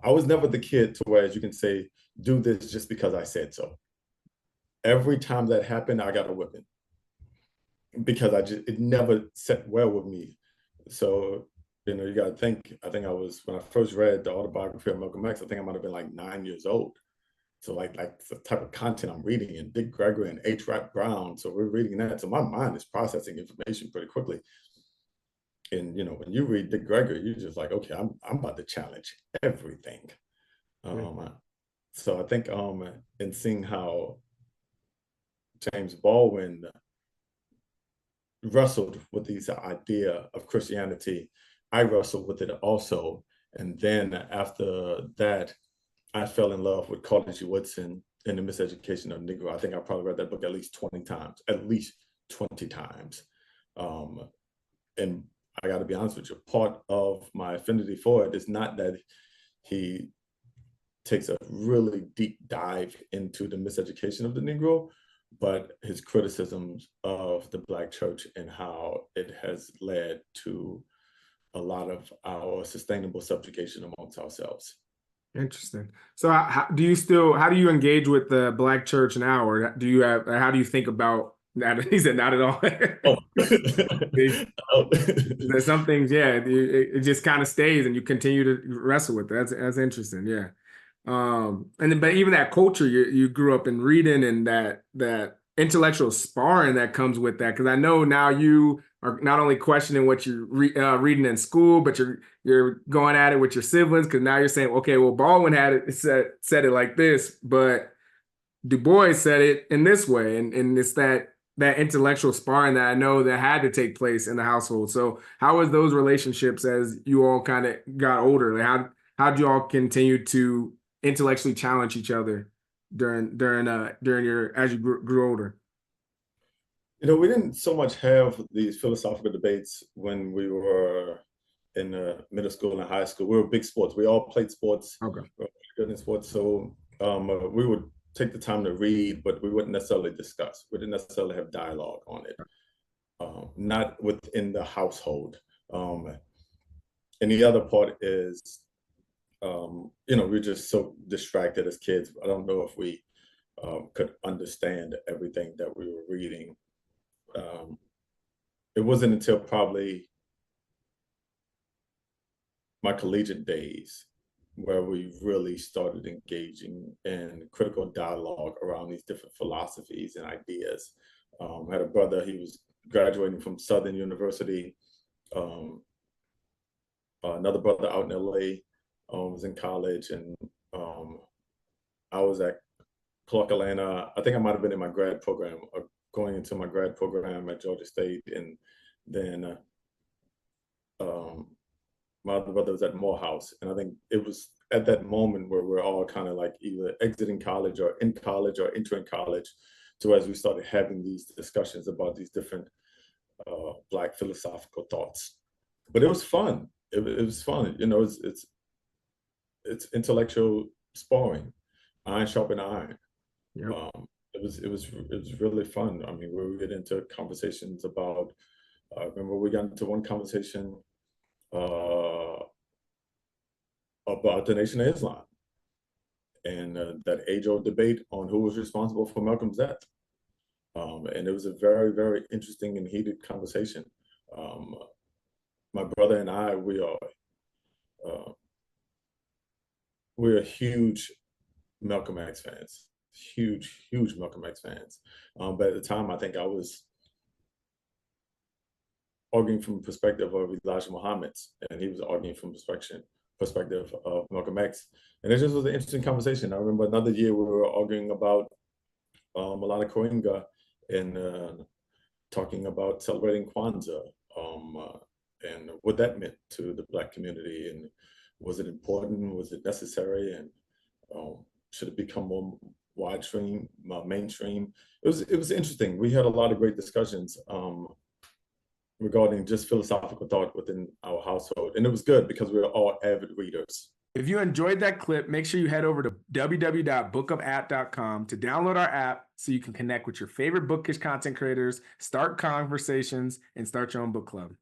I was never the kid to where, as you can say, do this just because I said so. Every time that happened, I got a whipping because it never set well with me. So, you got to think, I think when I first read the autobiography of Malcolm X, I think I might have been like 9 years old. So like the type of content I'm reading, and Dick Gregory and H. Rap Brown. So we're reading that. So my mind is processing information pretty quickly. And when you read Dick Gregory, you're just like, okay, I'm about to challenge everything. So I think in seeing how James Baldwin wrestled with this idea of Christianity, I wrestled with it also. And then after that, I fell in love with Carter G. Woodson and the Miseducation of Negro. I think I probably read that book at least 20 times, at least 20 times. And I got to be honest with you, part of my affinity for it is not that he takes a really deep dive into the miseducation of the Negro, but his criticisms of the Black church and how it has led to a lot of our sustainable subjugation amongst ourselves. Interesting. So how do you engage with the Black church now, or how do you think about that? He said not at all. There's some things, yeah, it just kind of stays and you continue to wrestle with it. That's interesting. Yeah. But even that culture you grew up in reading, and that intellectual sparring that comes with that, because I know now you are not only questioning what you're reading in school, but you're going at it with your siblings, because now you're saying, okay, well, Baldwin said it like this, but Du Bois said it in this way, and it's that intellectual sparring that I know that had to take place in the household. So how was those relationships as you all kind of got older? Like how'd you all continue to intellectually challenge each other during as you grew older? We didn't so much have these philosophical debates when we were in middle school and high school. We were big sports. We all played sports. Okay. We were good in sports. So we would take the time to read, but we wouldn't necessarily discuss. We didn't necessarily have dialogue on it, not within the household. And the other part is, we're just so distracted as kids. I don't know if we could understand everything that we were reading. It wasn't until probably my collegiate days where we really started engaging in critical dialogue around these different philosophies and ideas. I had a brother, he was graduating from Southern University. Another brother out in LA was in college, and I was at Clark Atlanta. I think I might have been in my grad program, or going into my grad program at Georgia State. And then my other brother was at Morehouse. And I think it was at that moment where we're all kind of like either exiting college or in college or entering college. So as we started having these discussions about these different Black philosophical thoughts. But it was fun. It was fun. It's intellectual sparring, iron sharpen iron. Yep. It was really fun. I mean, we would get into conversations about. I remember we got into one conversation about the Nation of Islam, and that age-old debate on who was responsible for Malcolm's death. And it was a very, very interesting and heated conversation. My brother and I, we're huge Malcolm X fans, huge Malcolm X fans. But at the time, I think I was arguing from the perspective of Elijah Muhammad's, and he was arguing from perspective of Malcolm X. And it just was an interesting conversation. I remember another year we were arguing about Malala Kalinga and talking about celebrating Kwanzaa and what that meant to the Black community, and was it important, was it necessary, and should it become more widestream, mainstream? It was interesting. We had a lot of great discussions regarding just philosophical thought within our household, and it was good because we were all avid readers. If you enjoyed that clip, make sure you head over to www.bookupapp.com to download our app so you can connect with your favorite bookish content creators, start conversations, and start your own book club.